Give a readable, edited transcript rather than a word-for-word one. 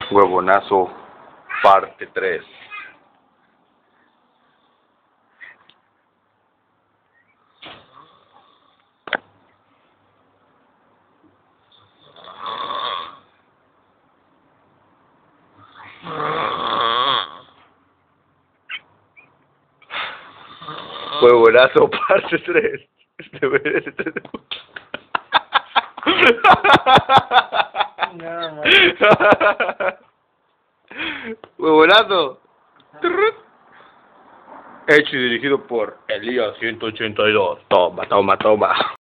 Huevonazo, parte 3. Huevonazo, parte 3. Huevonazo. Hecho y dirigido por Elías 182. Toma, toma, toma.